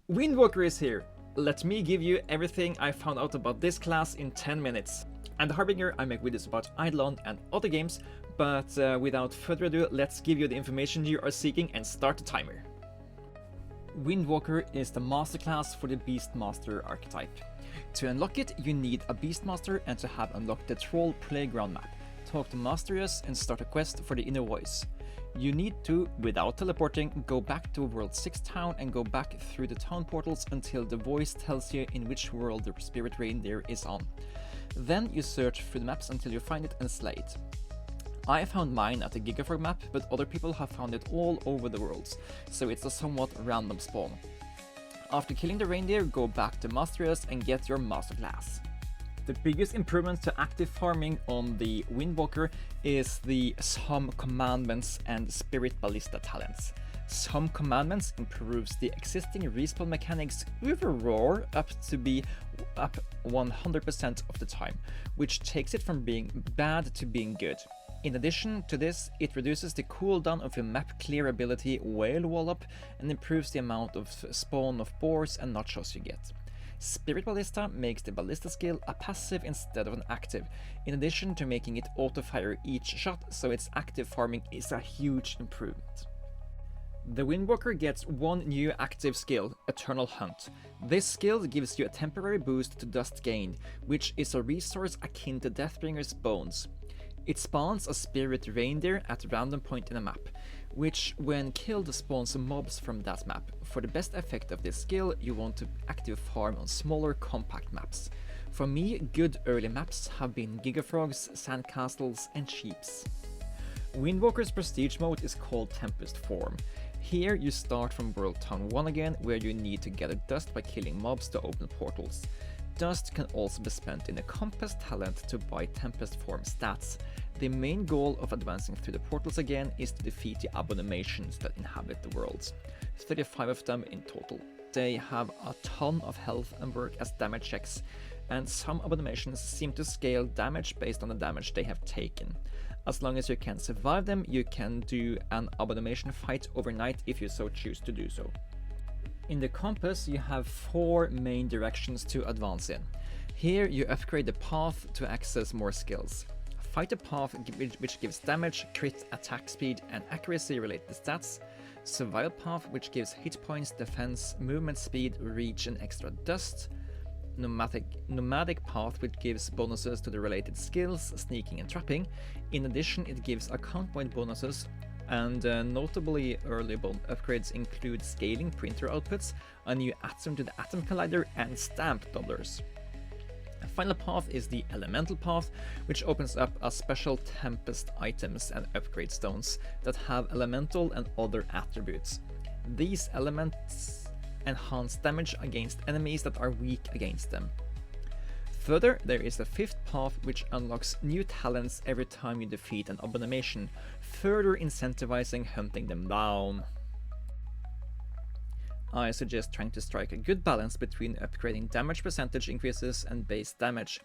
Windwalker is here! Let me give you everything I found out about this class in 10 minutes. And the Harbinger, I make videos about IdleOn and other games, but without further ado, let's give you the information you are seeking and start the timer. Windwalker is the master class for the Beastmaster archetype. To unlock it, you need a Beastmaster and to have unlocked the Troll Playground map. Talk to Masterius and start a quest for the Inner Voice. You need to, without teleporting, go back to World 6 town and go back through the town portals until the voice tells you in which world the spirit reindeer is on. Then you search through the maps until you find it and slay it. I found mine at the Gigafrog map, but other people have found it all over the worlds, so it's a somewhat random spawn. After killing the reindeer, go back to Masterius and get your Master-Class. The biggest improvement to active farming on the Windwalker is the Some Commandments and Spirit Ballista talents. Some Commandments improves the existing respawn mechanics with a roar up 100% of the time, which takes it from being bad to being good. In addition to this, it reduces the cooldown of your map clear ability Whale Wallop and improves the amount of spawn of boars and nachos you get. Spirit Ballista makes the Ballista skill a passive instead of an active, in addition to making it auto-fire each shot, so its active farming is a huge improvement. The Windwalker gets one new active skill, Eternal Hunt. This skill gives you a temporary boost to dust gained, which is a resource akin to Deathbringer's bones. It spawns a spirit reindeer at a random point in a map, which when killed spawns mobs from that map. For the best effect of this skill, you want to active farm on smaller compact maps. For me, good early maps have been Gigafrogs, Sandcastles and Sheeps. Windwalker's prestige mode is called Tempest form. Here you start from World Town 1 again, where you need to gather dust by killing mobs to open portals. Dust can also be spent in the Compass talent to buy Tempest form stats. The main goal of advancing through the portals again is to defeat the abominations that inhabit the worlds. 35 of them in total. They have a ton of health and work as damage checks, and some abominations seem to scale damage based on the damage they have taken. As long as you can survive them, you can do an abomination fight overnight if you so choose to do so. In the Compass, you have 4 main directions to advance in. Here you upgrade the path to access more skills. Fighter path, which gives damage, crit, attack speed and accuracy related stats. Survival path, which gives hit points, defense, movement speed, reach and extra dust. Nomadic path, which gives bonuses to the related skills, sneaking and trapping. In addition, it gives account point bonuses, and notably early upgrades include scaling printer outputs, a new atom to the atom collider and stamp doublers. A final path is the elemental path, which opens up a special Tempest items and upgrade stones that have elemental and other attributes. These elements enhance damage against enemies that are weak against them. Further, there is a 5th path which unlocks new talents every time you defeat an abomination, further incentivizing hunting them down. I suggest trying to strike a good balance between upgrading damage percentage increases and base damage.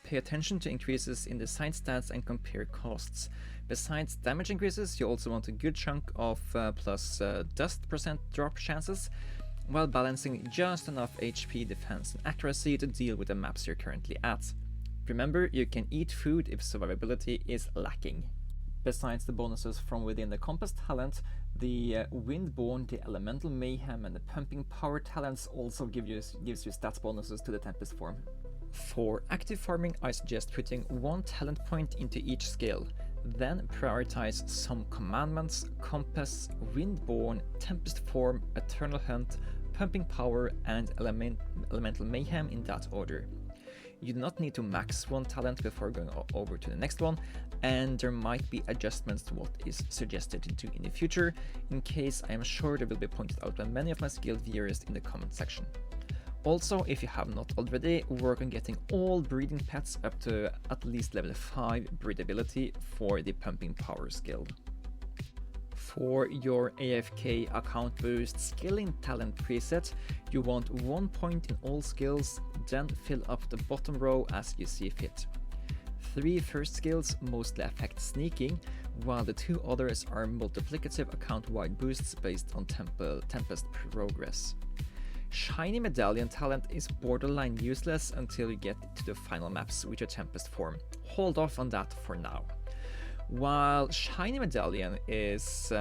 Pay attention to increases in the side stats and compare costs. Besides damage increases, you also want a good chunk of plus dust percent drop chances, while balancing just enough HP, defense and accuracy to deal with the maps you're currently at. Remember, you can eat food if survivability is lacking. Besides the bonuses from within the Compass talent, the Windborn, the Elemental Mayhem and the Pumping Power talents also gives you stats bonuses to the Tempest form. For active farming, I suggest putting 1 talent point into each skill, then prioritize Some Commandments, Compass, Windborn, Tempest form, Eternal Hunt, Pumping Power and Elemental Mayhem in that order. You do not need to max 1 talent before going over to the next one, and there might be adjustments to what is suggested to do in the future. In case, I am sure they will be pointed out by many of my skilled viewers in the comment section. Also, if you have not already, work on getting all breeding pets up to at least level 5 breedability for the Pumping Power skill. For your AFK account boost skilling talent preset, you want 1 point in all skills, then fill up the bottom row as you see fit. 3 first skills mostly affect sneaking, while the 2 others are multiplicative account-wide boosts based on Tempest progress. shiny medallion talent is borderline useless until you get to the final maps with your Tempest form. Hold off on that for now. While shiny medallion is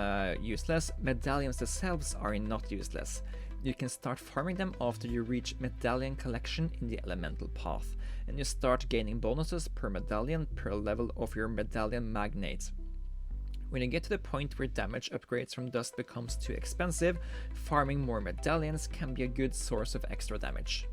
useless, medallions themselves are not useless. You can start farming them after you reach medallion collection in the elemental path, and you start gaining bonuses per medallion per level of your medallion magnate. When you get to the point where damage upgrades from dust becomes too expensive, farming more medallions can be a good source of extra damage.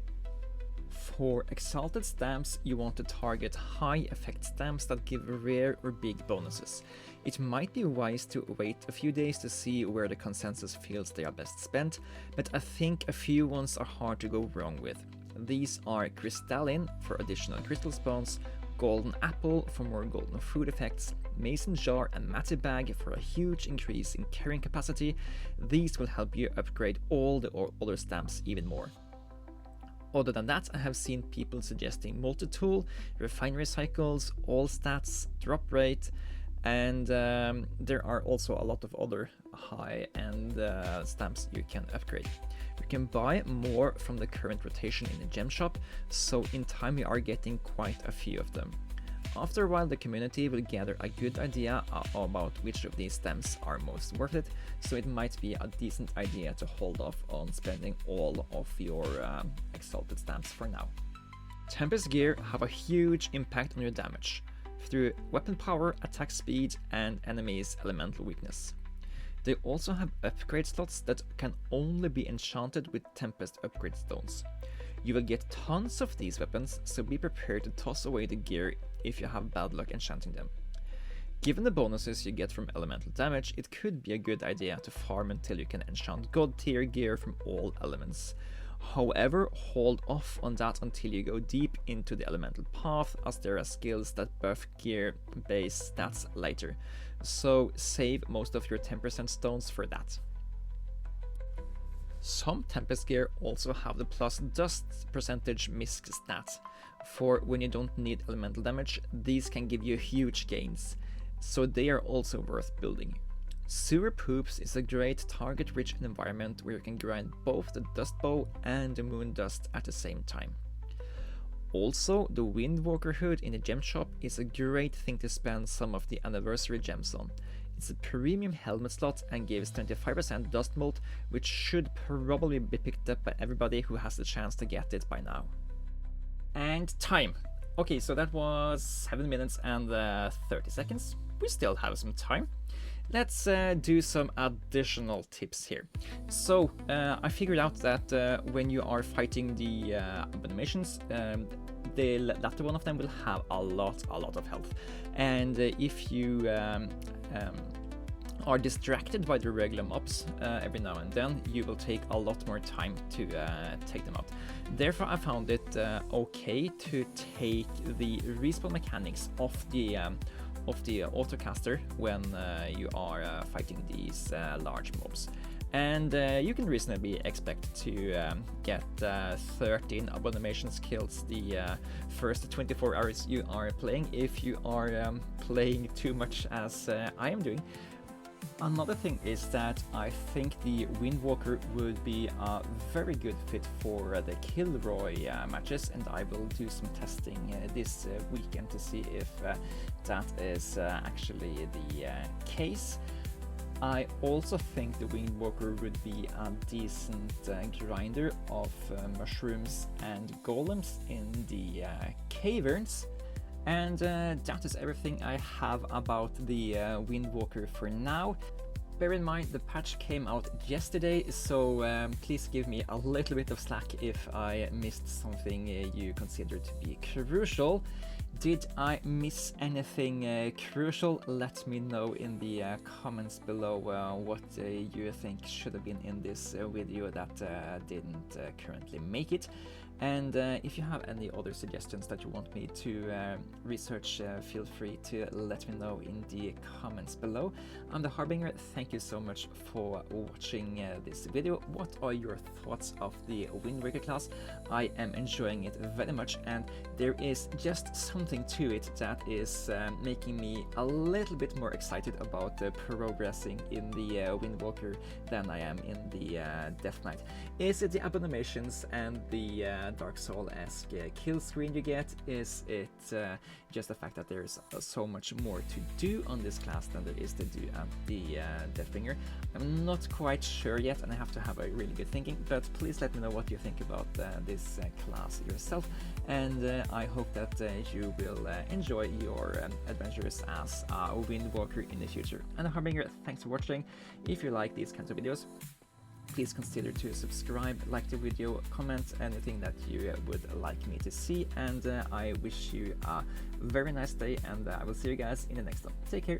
For Exalted stamps, you want to target high effect stamps that give rare or big bonuses. It might be wise to wait a few days to see where the consensus feels they are best spent, but I think a few ones are hard to go wrong with. These are Crystalline for additional crystal spawns, Golden Apple for more golden food effects, Mason Jar and Matty Bag for a huge increase in carrying capacity. These will help you upgrade all the other stamps even more. Other than that, I have seen people suggesting multi-tool, refinery cycles, all stats, drop rate, and there are also a lot of other high-end stamps you can upgrade. You can buy more from the current rotation in the gem shop, so in time we are getting quite a few of them. After a while, the community will gather a good idea about which of these stamps are most worth it, so it might be a decent idea to hold off on spending all of your Exalted stamps for now. Tempest gear have a huge impact on your damage, through weapon power, attack speed, and enemies' elemental weakness. They also have upgrade slots that can only be enchanted with Tempest upgrade stones. You will get tons of these weapons, so be prepared to toss away the gear if you have bad luck enchanting them. Given the bonuses you get from elemental damage, it could be a good idea to farm until you can enchant god tier gear from all elements. However, hold off on that until you go deep into the elemental path, as there are skills that buff gear base stats later, so save most of your 10% stones for that. Some Tempest gear also have the plus dust percentage misc stat. For when you don't need elemental damage, these can give you huge gains, so they are also worth building. Sewer Poops is a great target-rich environment where you can grind both the dust bow and the moon dust at the same time. Also, the Windwalker hood in the gem shop is a great thing to spend some of the anniversary gems on. It's a premium helmet slot and gives 25% dust molt, which should probably be picked up by everybody who has the chance to get it by now. And time. Okay, so that was 7 minutes and 30 seconds. We still have some time. Let's do some additional tips here. So I figured out that when you are fighting the abominations, the latter one of them will have a lot of health, and if you are distracted by the regular mobs every now and then, you will take a lot more time to take them out. Therefore, I found it okay to take the respawn mechanics of the autocaster when you are fighting these large mobs. And you can reasonably expect to get 13 abominations kills the first 24 hours you are playing, if you are playing too much as I am doing. Another thing is that I think the Windwalker would be a very good fit for the Kilroy matches, and I will do some testing this weekend to see if that is actually the case. I also think the Windwalker would be a decent grinder of mushrooms and golems in the caverns. And that is everything I have about the Windwalker for now. Bear in mind, the patch came out yesterday, so please give me a little bit of slack if I missed something you consider to be crucial. Did I miss anything crucial? Let me know in the comments below what you think should have been in this video that didn't currently make it. And if you have any other suggestions that you want me to research, feel free to let me know in the comments below. I'm the Harbinger. Thank thank you so much for watching this video. What are your thoughts of the Windwalker class? I am enjoying it very much, and there is just something to it that is making me a little bit more excited about progressing in the Windwalker than I am in the Death Knight. Is it the abominations and the Dark Soul-esque kill screen you get? Is it just the fact that there's so much more to do on this class than there is to do at the Deathbringer? I'm not quite sure yet, and I have to have a really good thinking, but please let me know what you think about this class yourself, and I hope that you will enjoy your adventures as a Windwalker in the future. And Harbinger, thanks for watching. If you like these kinds of videos, please consider to subscribe, like the video, comment anything that you would like me to see, and I wish you a very nice day, and I will see you guys in the next one. Take care.